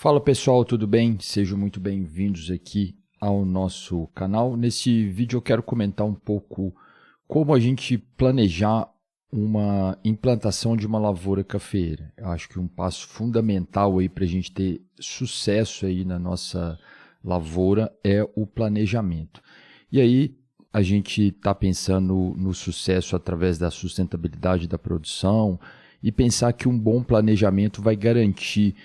Fala pessoal, tudo bem? Sejam muito bem-vindos aqui ao nosso canal. Nesse vídeo eu quero comentar um pouco como a gente planejar uma implantação de uma lavoura cafeeira. Eu acho que um passo fundamental aí para a gente ter sucesso aí na nossa lavoura é o planejamento. E aí a gente está pensando no sucesso através da sustentabilidade da produção e pensar que um bom planejamento vai garantir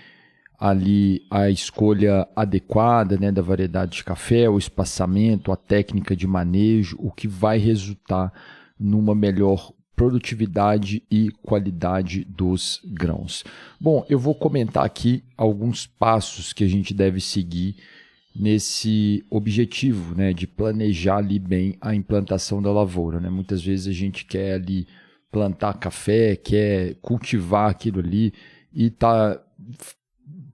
ali a escolha adequada, né, da variedade de café, o espaçamento, a técnica de manejo, o que vai resultar numa melhor produtividade e qualidade dos grãos. Bom, eu vou comentar aqui alguns passos que a gente deve seguir nesse objetivo, né, de planejar ali bem a implantação da lavoura, né? Muitas vezes a gente quer ali plantar café, quer cultivar aquilo ali e está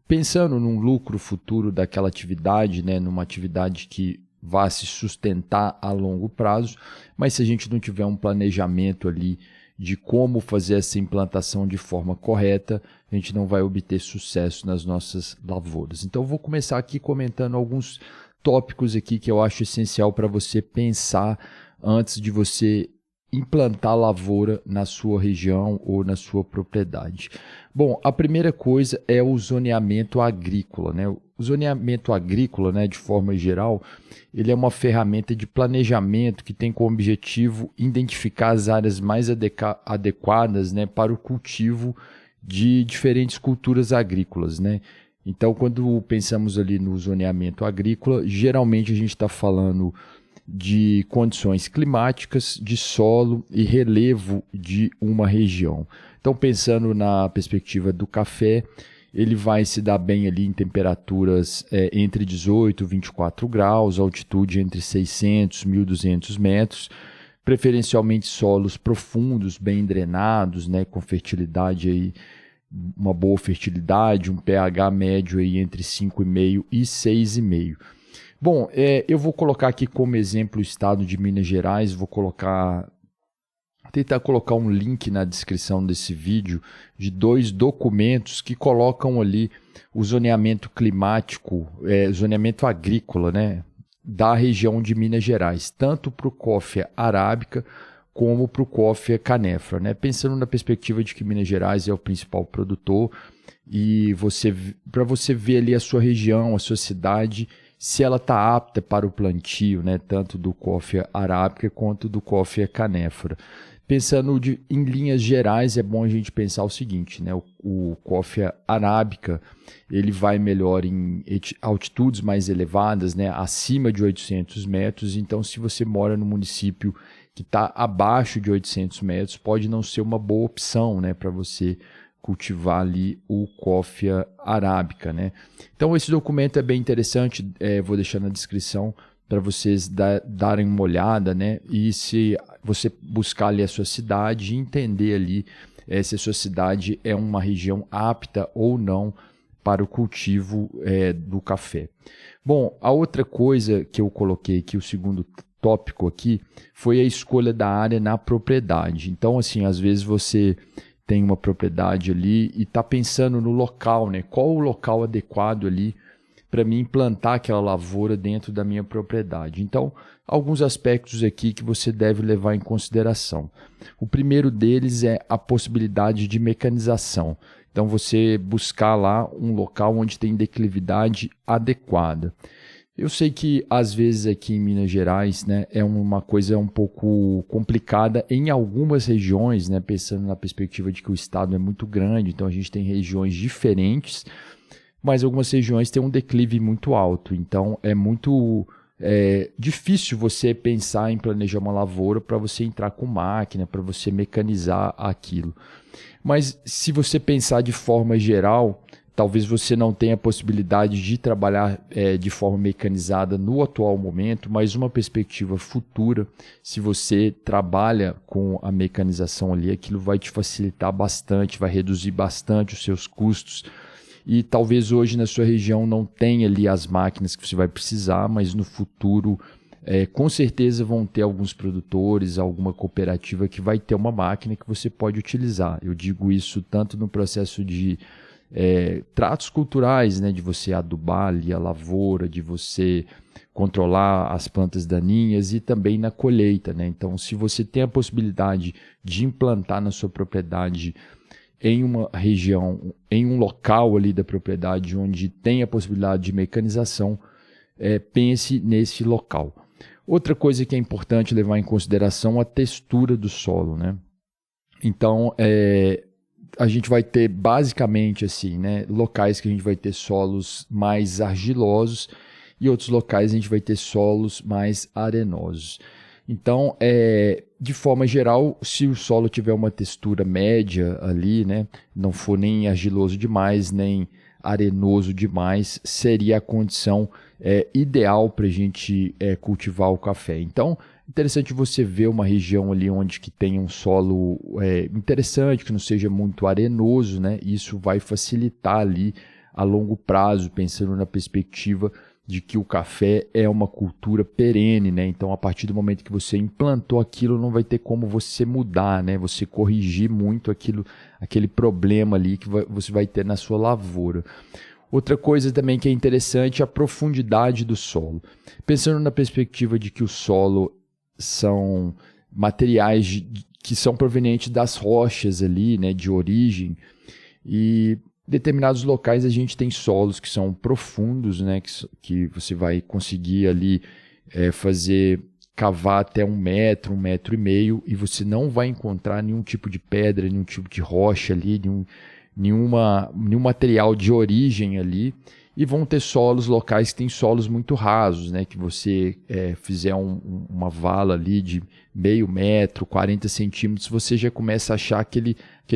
pensando num lucro futuro daquela atividade, né, numa atividade que vá se sustentar a longo prazo, mas se a gente não tiver um planejamento ali de como fazer essa implantação de forma correta, a gente não vai obter sucesso nas nossas lavouras. Então eu vou começar aqui comentando alguns tópicos aqui que eu acho essencial para você pensar antes de você implantar lavoura na sua região ou na sua propriedade. Bom, a primeira coisa é o zoneamento agrícola, né? O zoneamento agrícola, né, de forma geral, ele é uma ferramenta de planejamento que tem como objetivo identificar as áreas mais adequadas, né, para o cultivo de diferentes culturas agrícolas, né? Então, quando pensamos ali no zoneamento agrícola, geralmente a gente está falando de condições climáticas, de solo e relevo de uma região. Então, pensando na perspectiva do café, ele vai se dar bem ali em temperaturas entre 18 e 24 graus, altitude entre 600 e 1.200 metros, preferencialmente solos profundos, bem drenados, né, com fertilidade aí, uma boa fertilidade, um pH médio aí entre 5,5 e 6,5. Bom, eu vou colocar aqui como exemplo o estado de Minas Gerais, tentar colocar um link na descrição desse vídeo de 2 documentos que colocam ali o zoneamento climático, zoneamento agrícola, né, da região de Minas Gerais, tanto para o coffea arábica como para o coffea canephora, né? Pensando na perspectiva de que Minas Gerais é o principal produtor e para você ver ali a sua região, a sua cidade, se ela está apta para o plantio, né, tanto do coffea arábica quanto do coffea canephora. Pensando em linhas gerais, é bom a gente pensar o seguinte, né, o coffea arábica ele vai melhor em altitudes mais elevadas, né, acima de 800 metros, então se você mora no município que está abaixo de 800 metros, pode não ser uma boa opção, né, para você cultivar ali o coffea arábica, né? Então esse documento é bem interessante, vou deixar na descrição para vocês darem uma olhada, né? E se você buscar ali a sua cidade e entender ali se a sua cidade é uma região apta ou não para o cultivo do café. Bom, a outra coisa que eu coloquei aqui, o segundo tópico aqui, foi a escolha da área na propriedade. Então, assim, às vezes você tem uma propriedade ali e está pensando no local, né? Qual o local adequado ali para mim implantar aquela lavoura dentro da minha propriedade. Então, alguns aspectos aqui que você deve levar em consideração. O primeiro deles é a possibilidade de mecanização. Então, você buscar lá um local onde tem declividade adequada. Eu sei que às vezes aqui em Minas Gerais, né, é uma coisa um pouco complicada em algumas regiões, né, pensando na perspectiva de que o estado é muito grande, então a gente tem regiões diferentes, mas algumas regiões têm um declive muito alto, então é muito difícil você pensar em planejar uma lavoura para você entrar com máquina, para você mecanizar aquilo. Mas se você pensar de forma geral, talvez você não tenha a possibilidade de trabalhar de forma mecanizada no atual momento, mas uma perspectiva futura, se você trabalha com a mecanização ali, aquilo vai te facilitar bastante, vai reduzir bastante os seus custos. E talvez hoje na sua região não tenha ali as máquinas que você vai precisar, mas no futuro com certeza vão ter alguns produtores, alguma cooperativa que vai ter uma máquina que você pode utilizar. Eu digo isso tanto no processo de tratos culturais, né, de você adubar ali a lavoura, de você controlar as plantas daninhas e também na colheita, né? Então, se você tem a possibilidade de implantar na sua propriedade em uma região, em um local ali da propriedade onde tem a possibilidade de mecanização, pense nesse local. Outra coisa que é importante levar em consideração é a textura do solo, né? Então, a gente vai ter basicamente assim, né, locais que a gente vai ter solos mais argilosos e outros locais a gente vai ter solos mais arenosos. Então, de forma geral, se o solo tiver uma textura média ali, né, não for nem argiloso demais, nem arenoso demais, seria a condição ideal para a gente cultivar o café. Então, interessante você ver uma região ali onde que tem um solo interessante, que não seja muito arenoso, né? Isso vai facilitar ali a longo prazo, pensando na perspectiva de que o café é uma cultura perene, né? Então, a partir do momento que você implantou aquilo, não vai ter como você mudar, né? Você corrigir muito aquele problema ali que você vai ter na sua lavoura. Outra coisa também que é interessante é a profundidade do solo. Pensando na perspectiva de que o solo são materiais que são provenientes das rochas ali, né, de origem, e determinados locais a gente tem solos que são profundos, né, que você vai conseguir ali cavar até 1 metro, 1,5 metros, e você não vai encontrar nenhum tipo de pedra, nenhum tipo de rocha ali, nenhum material de origem ali. E vão ter solos locais que têm solos muito rasos, né? Que você fizer uma vala ali de 0,5 metro, 40 centímetros, você já começa a achar aquele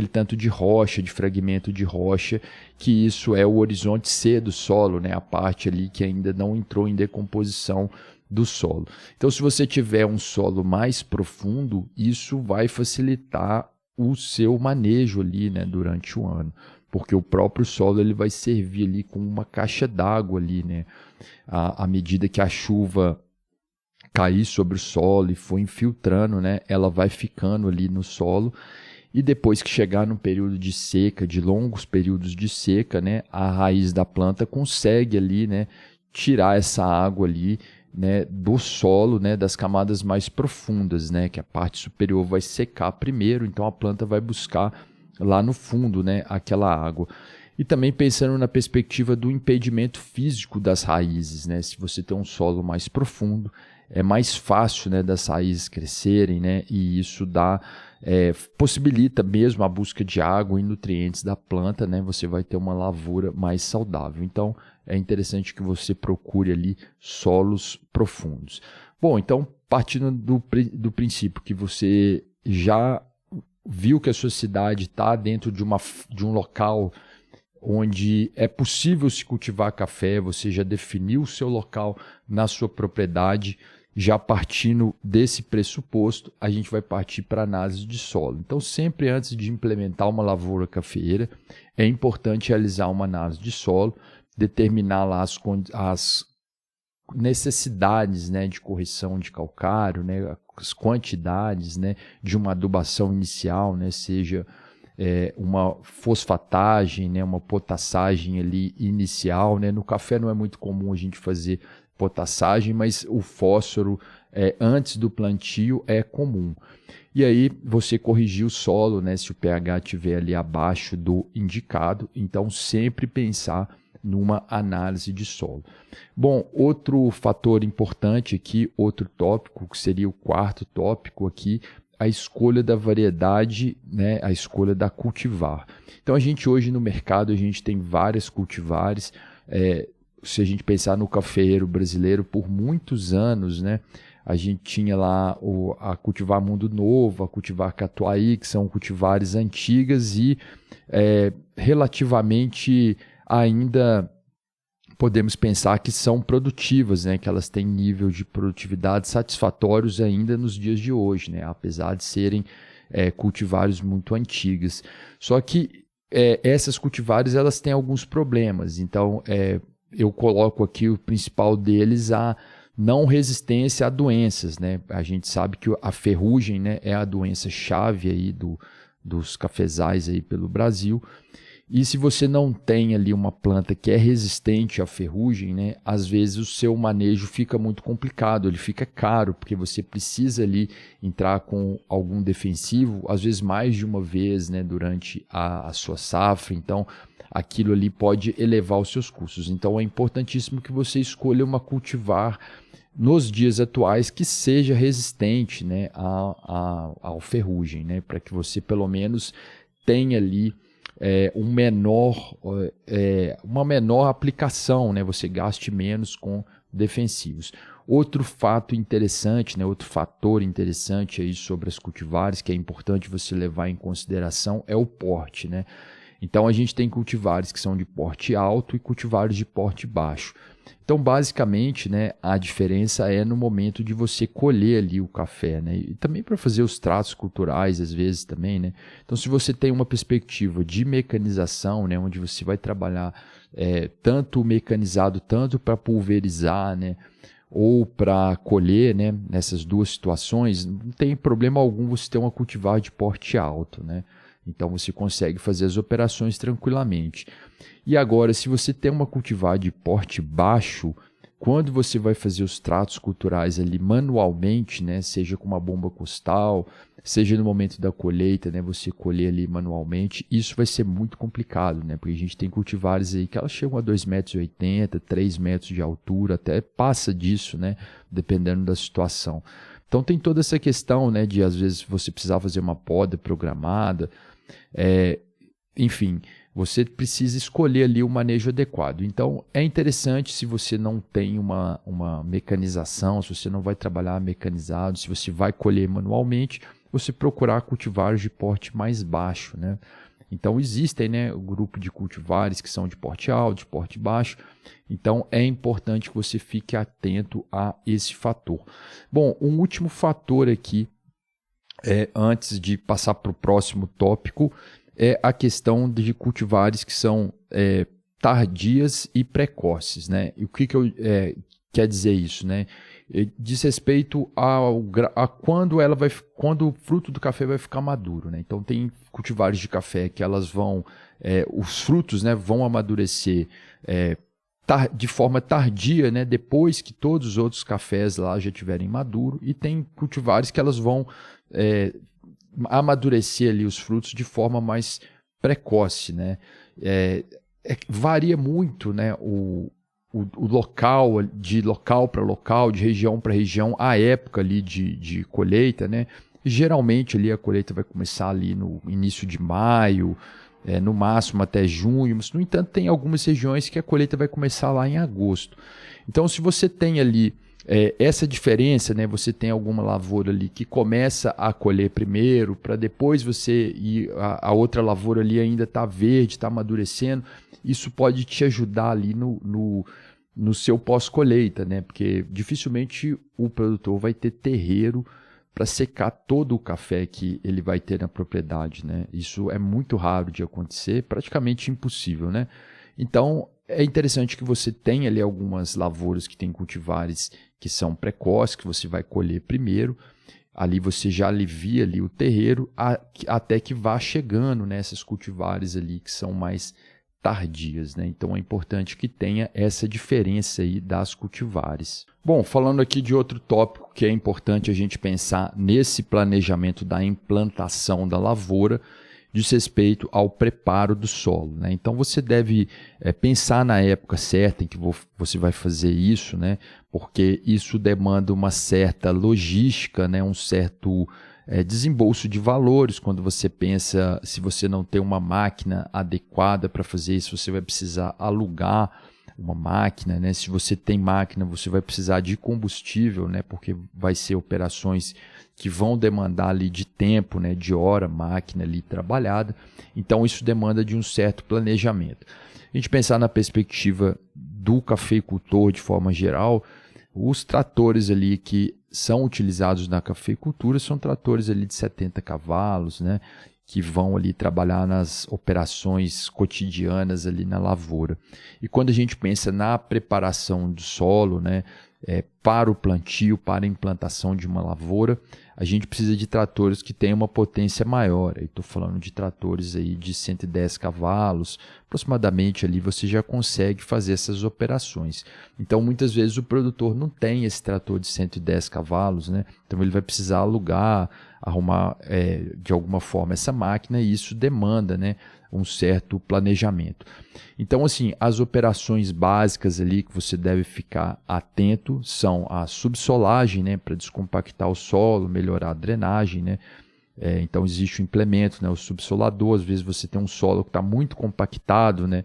tanto de rocha, de fragmento de rocha, que isso é o horizonte C do solo, né? A parte ali que ainda não entrou em decomposição do solo. Então, se você tiver um solo mais profundo, isso vai facilitar o seu manejo ali, né, durante o ano. Porque o próprio solo ele vai servir ali como uma caixa d'água ali, né? À medida que a chuva cair sobre o solo e for infiltrando, né? Ela vai ficando ali no solo. E depois que chegar num período de seca, de longos períodos de seca, né? A raiz da planta consegue ali, né? Tirar essa água ali, né? Do solo, né? Das camadas mais profundas, né? Que a parte superior vai secar primeiro, então a planta vai buscar lá no fundo, né, aquela água. E também pensando na perspectiva do impedimento físico das raízes, né? Se você tem um solo mais profundo, é mais fácil, né, das raízes crescerem, né? E isso possibilita mesmo a busca de água e nutrientes da planta, né? Você vai ter uma lavoura mais saudável. Então, é interessante que você procure ali solos profundos. Bom, então, partindo do princípio que você já viu que a sua cidade está dentro de um local onde é possível se cultivar café, você já definiu o seu local na sua propriedade, já partindo desse pressuposto, a gente vai partir para a análise de solo. Então, sempre antes de implementar uma lavoura cafeeira, é importante realizar uma análise de solo, determinar lá as necessidades, né, de correção de calcário, né, as quantidades, né, de uma adubação inicial, né, seja uma fosfatagem, né, uma potassagem ali inicial, né. No café não é muito comum a gente fazer potassagem, mas o fósforo antes do plantio é comum. E aí você corrigir o solo, né, se o pH estiver ali abaixo do indicado, então sempre pensar numa análise de solo. Bom, outro fator importante aqui, outro tópico, que seria o quarto tópico aqui, a escolha da variedade, né, a escolha da cultivar. Então, a gente hoje no mercado, a gente tem várias cultivares. Se a gente pensar no cafeeiro brasileiro, por muitos anos, né, a gente tinha lá a cultivar Mundo Novo, a cultivar Catuaí, que são cultivares antigas e relativamente ainda podemos pensar que são produtivas, né? Que elas têm nível de produtividade satisfatórios ainda nos dias de hoje, né? Apesar de serem cultivares muito antigas. Só que essas cultivares elas têm alguns problemas, então eu coloco aqui o principal deles, a não resistência a doenças, né? A gente sabe que a ferrugem, né, é a doença chave aí dos cafezais aí pelo Brasil. E se você não tem ali uma planta que é resistente à ferrugem, né, às vezes o seu manejo fica muito complicado, ele fica caro, porque você precisa ali entrar com algum defensivo, às vezes mais de uma vez, né, durante a sua safra. Então, aquilo ali pode elevar os seus custos. Então, é importantíssimo que você escolha uma cultivar nos dias atuais que seja resistente, né, à ferrugem, né, para que você pelo menos tenha ali uma menor aplicação, né? Você gaste menos com defensivos. Outro fato interessante, né? Outro fator interessante aí sobre as cultivares que é importante você levar em consideração é o porte, né? Então a gente tem cultivares que são de porte alto e cultivares de porte baixo. Então, basicamente, né, a diferença é no momento de você colher ali o café, né? E também para fazer os tratos culturais, às vezes também, né? Então, se você tem uma perspectiva de mecanização, né, onde você vai trabalhar tanto mecanizado, tanto para pulverizar, né, ou para colher, né, nessas duas situações, não tem problema algum você ter uma cultivar de porte alto, né? Então, você consegue fazer as operações tranquilamente. E agora, se você tem uma cultivar de porte baixo, quando você vai fazer os tratos culturais ali manualmente, né, seja com uma bomba costal, seja no momento da colheita, né, você colher ali manualmente, isso vai ser muito complicado, né, porque a gente tem cultivares aí que elas chegam a 2,80 m, 3 metros de altura, até passa disso, né, dependendo da situação. Então tem toda essa questão, né, de às vezes você precisar fazer uma poda programada, enfim, você precisa escolher ali o manejo adequado. Então, é interessante se você não tem uma mecanização, se você não vai trabalhar mecanizado, se você vai colher manualmente, você procurar cultivares de porte mais baixo, né? Então, existem, né, o grupo de cultivares que são de porte alto, de porte baixo. Então, é importante que você fique atento a esse fator. Bom, um último fator aqui, antes de passar para o próximo tópico, é a questão de cultivares que são tardias e precoces, né? E o que quer dizer isso, né? Diz respeito a quando o fruto do café vai ficar maduro, né? Então tem cultivares de café que elas vão, os frutos, né, vão amadurecer de forma tardia, né, depois que todos os outros cafés lá já tiverem maduro, e tem cultivares que elas vão amadurecer ali os frutos de forma mais precoce, né? Varia muito, né, o local, de local para local, de região para região, a época ali de colheita, né? Geralmente ali a colheita vai começar ali no início de maio, no máximo até junho, mas no entanto tem algumas regiões que a colheita vai começar lá em agosto. Então, se você tem ali essa diferença, né, você tem alguma lavoura ali que começa a colher primeiro, para depois você ir, a outra lavoura ali ainda está verde, está amadurecendo, isso pode te ajudar ali no seu pós-colheita, né, porque dificilmente o produtor vai ter terreiro para secar todo o café que ele vai ter na propriedade, né? Isso é muito raro de acontecer, praticamente impossível, né? Então, é interessante que você tenha ali algumas lavouras que têm cultivares que são precoces, que você vai colher primeiro. Ali você já alivia ali o terreiro até que vá chegando nessas cultivares ali que são mais tardias, né? Então é importante que tenha essa diferença aí das cultivares. Bom, falando aqui de outro tópico que é importante a gente pensar nesse planejamento da implantação da lavoura, diz respeito ao preparo do solo, né? Então você deve pensar na época certa em que você vai fazer isso, né? Porque isso demanda uma certa logística, né? Um certo desembolso de valores. Quando você pensa, se você não tem uma máquina adequada para fazer isso, você vai precisar alugar uma máquina, né? Se você tem máquina, você vai precisar de combustível, né? Porque vai ser operações que vão demandar ali de tempo, né? De hora, máquina ali trabalhada. Então isso demanda de um certo planejamento. A gente pensar na perspectiva do cafeicultor de forma geral, os tratores ali que são utilizados na cafeicultura são tratores ali de 70 cavalos, né? Que vão ali trabalhar nas operações cotidianas ali na lavoura. E quando a gente pensa na preparação do solo, né, para o plantio, para a implantação de uma lavoura, a gente precisa de tratores que tenham uma potência maior. Estou falando de tratores aí de 110 cavalos, aproximadamente ali você já consegue fazer essas operações. Então, muitas vezes o produtor não tem esse trator de 110 cavalos, né? Então ele vai precisar alugar, arrumar de alguma forma essa máquina, e isso demanda, né, um certo planejamento. Então, assim, as operações básicas ali que você deve ficar atento são a subsolagem, né, para descompactar o solo, melhorar a drenagem, né? Então existe o implemento, né, o subsolador. Às vezes você tem um solo que está muito compactado, né,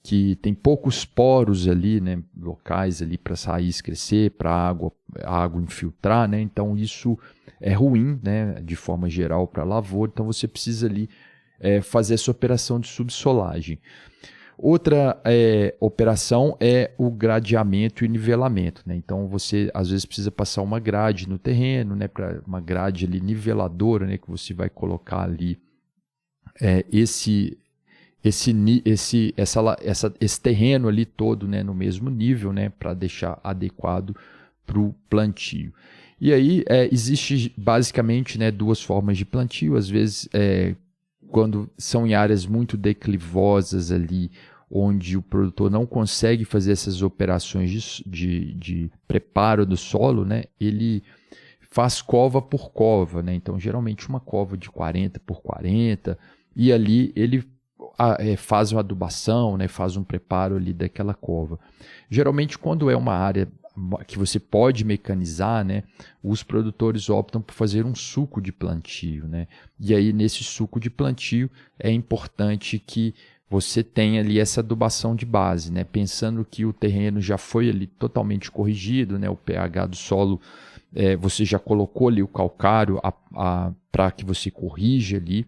que tem poucos poros ali, né, locais ali para as raízes crescer, para a água infiltrar, né? Então isso é ruim, né, de forma geral para a lavoura. Então você precisa ali fazer essa operação de subsolagem. Outra operação é o gradeamento e nivelamento, né? Então você às vezes precisa passar uma grade no terreno, né? Uma grade ali niveladora, né? Que você vai colocar ali esse terreno ali todo, né? No mesmo nível, né? Para deixar adequado para o plantio. E aí existe basicamente, né, duas formas de plantio. Às vezes quando são em áreas muito declivosas ali, onde o produtor não consegue fazer essas operações de preparo do solo, né, ele faz cova por cova, né? Então, geralmente uma cova de 40 por 40, e ali ele faz uma adubação, né, faz um preparo ali daquela cova. Geralmente, quando é uma área que você pode mecanizar, né, os produtores optam por fazer um suco de plantio, né? E aí, nesse suco de plantio, é importante que você tenha ali essa adubação de base, né? Pensando que o terreno já foi ali totalmente corrigido, né? O pH do solo, você já colocou ali o calcário para que você corrija ali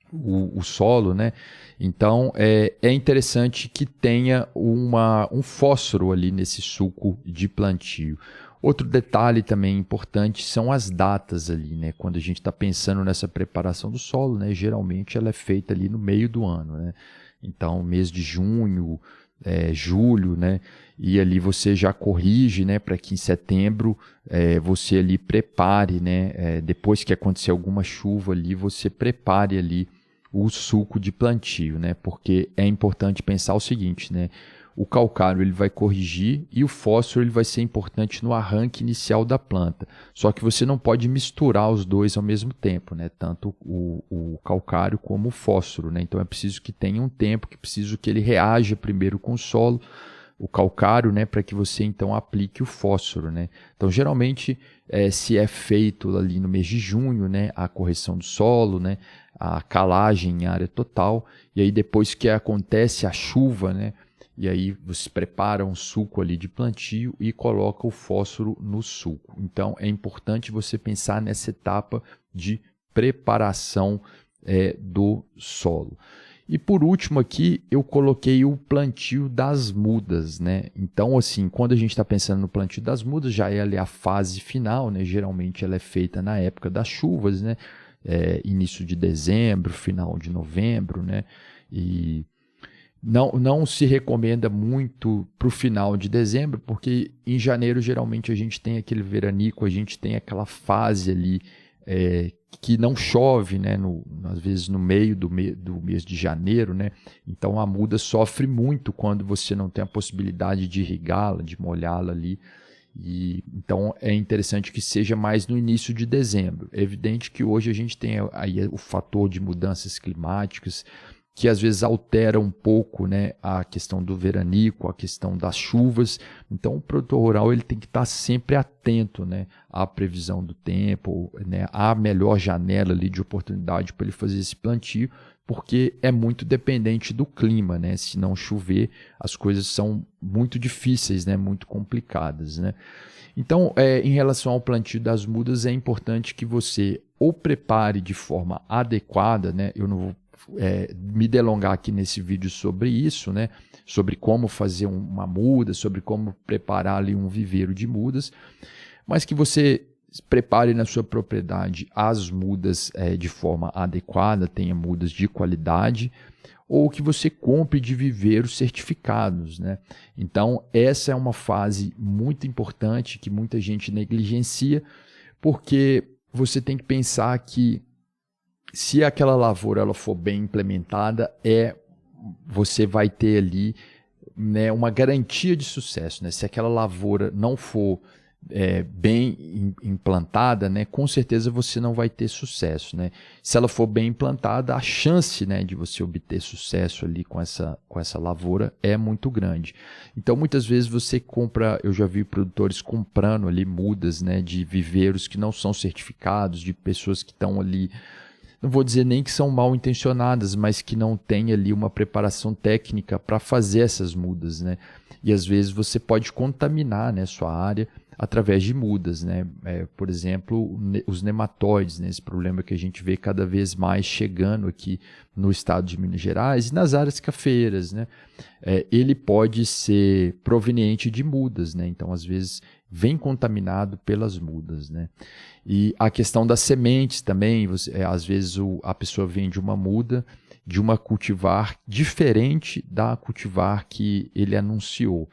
o solo, né? Então é interessante que tenha um fósforo ali nesse suco de plantio. Outro detalhe também importante são as datas ali, né? Quando a gente está pensando nessa preparação do solo, né? Geralmente ela é feita ali no meio do ano, né? Então, mês de junho, julho, né? E ali você já corrige, né? Para que em setembro você ali prepare, né? Depois que acontecer alguma chuva ali, você prepare ali o suco de plantio, né? Porque é importante pensar o seguinte, né? O calcário ele vai corrigir e o fósforo ele vai ser importante no arranque inicial da planta. Só que você não pode misturar os dois ao mesmo tempo, né? Tanto o calcário como o fósforo, né? Então é preciso que tenha um tempo, que ele reaja primeiro com o solo, o calcário, né? Para que você então aplique o fósforo, né? Então geralmente se é feito ali no mês de junho, né? A correção do solo, né? A calagem em área total, e aí depois que acontece a chuva, né? E aí você prepara um suco ali de plantio e coloca o fósforo no suco. Então é importante você pensar nessa etapa de preparação do solo. E por último aqui eu coloquei o plantio das mudas, né? Então assim, quando a gente está pensando no plantio das mudas, já é ali a fase final, né? Geralmente ela é feita na época das chuvas, né? Início de dezembro, final de novembro, né? E não se recomenda muito para o final de dezembro, porque em janeiro geralmente a gente tem aquele veranico, a gente tem aquela fase ali que não chove, né, às vezes no meio do mês de janeiro, né? Então a muda sofre muito quando você não tem a possibilidade de irrigá-la, de molhá-la ali. Então é interessante que seja mais no início de dezembro. É evidente que hoje a gente tem aí o fator de mudanças climáticas, que às vezes altera um pouco, né, a questão do veranico, a questão das chuvas. Então o produtor rural ele tem que estar sempre atento, né, à previsão do tempo, né, à melhor janela ali de oportunidade para ele fazer esse plantio, porque é muito dependente do clima, né? Se não chover, as coisas são muito difíceis, né? Muito complicadas, né? Então, em relação ao plantio das mudas, é importante que você ou prepare de forma adequada, né? Eu não vou me delongar aqui nesse vídeo sobre isso, né? Sobre como fazer uma muda, sobre como preparar ali um viveiro de mudas, mas que você prepare na sua propriedade as mudas de forma adequada, tenha mudas de qualidade, ou que você compre de viveiros certificados, né? Então, essa é uma fase muito importante que muita gente negligencia, porque você tem que pensar que se aquela lavoura ela for bem implementada, você vai ter ali, né, uma garantia de sucesso, né? Se aquela lavoura não for bem implantada, né, com certeza você não vai ter sucesso, né? Se ela for bem implantada, a chance, né, de você obter sucesso ali com essa lavoura é muito grande. Então, muitas vezes você compra, eu já vi produtores comprando ali mudas, né, de viveiros que não são certificados, de pessoas que estão ali, não vou dizer nem que são mal intencionadas, mas que não têm ali uma preparação técnica para fazer essas mudas, né? E às vezes você pode contaminar, né, sua área através de mudas, né? Por exemplo, os nematóides, né? Esse problema que a gente vê cada vez mais chegando aqui no estado de Minas Gerais e nas áreas cafeeiras, né? Ele pode ser proveniente de mudas, né? Então, às vezes, vem contaminado pelas mudas, né? E a questão das sementes também, às vezes a pessoa vende uma muda de uma cultivar diferente da cultivar que ele anunciou.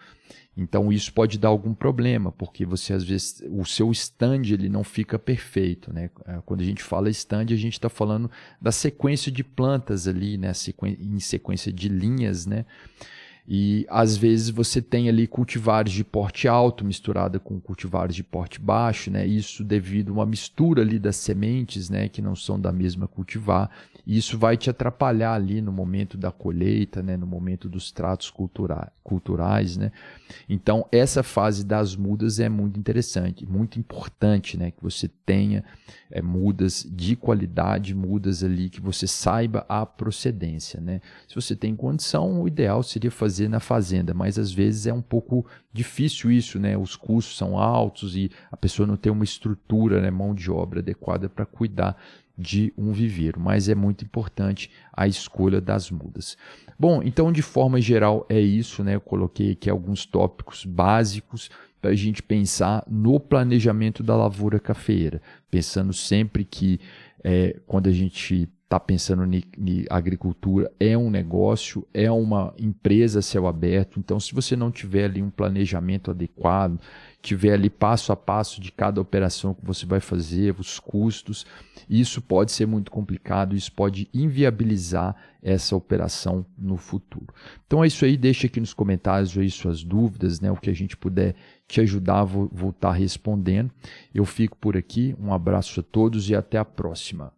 Então isso pode dar algum problema, porque você às vezes o seu stand ele não fica perfeito, né? Quando a gente fala stand, a gente está falando da sequência de plantas ali, né? Em sequência de linhas, né? E às vezes você tem ali cultivares de porte alto misturada com cultivares de porte baixo, né? Isso devido a uma mistura ali das sementes, né? Que não são da mesma cultivar. E isso vai te atrapalhar ali no momento da colheita, né? No momento dos tratos culturais, né? Então essa fase das mudas é muito interessante, muito importante, né? Que você tenha mudas de qualidade, mudas ali que você saiba a procedência, né? Se você tem condição, o ideal seria fazer na fazenda, mas às vezes é um pouco difícil isso, né? Os custos são altos e a pessoa não tem uma estrutura, né, mão de obra adequada para cuidar de um viveiro, mas é muito importante a escolha das mudas. Bom, então de forma geral é isso, né? Eu coloquei aqui alguns tópicos básicos para a gente pensar no planejamento da lavoura cafeeira, pensando sempre que quando a gente está pensando em agricultura, é um negócio, é uma empresa a céu aberto. Então, se você não tiver ali um planejamento adequado, tiver ali passo a passo de cada operação que você vai fazer, os custos, isso pode ser muito complicado, isso pode inviabilizar essa operação no futuro. Então é isso aí, deixa aqui nos comentários aí suas dúvidas, né, o que a gente puder te ajudar, vou estar respondendo. Eu fico por aqui, um abraço a todos e até a próxima.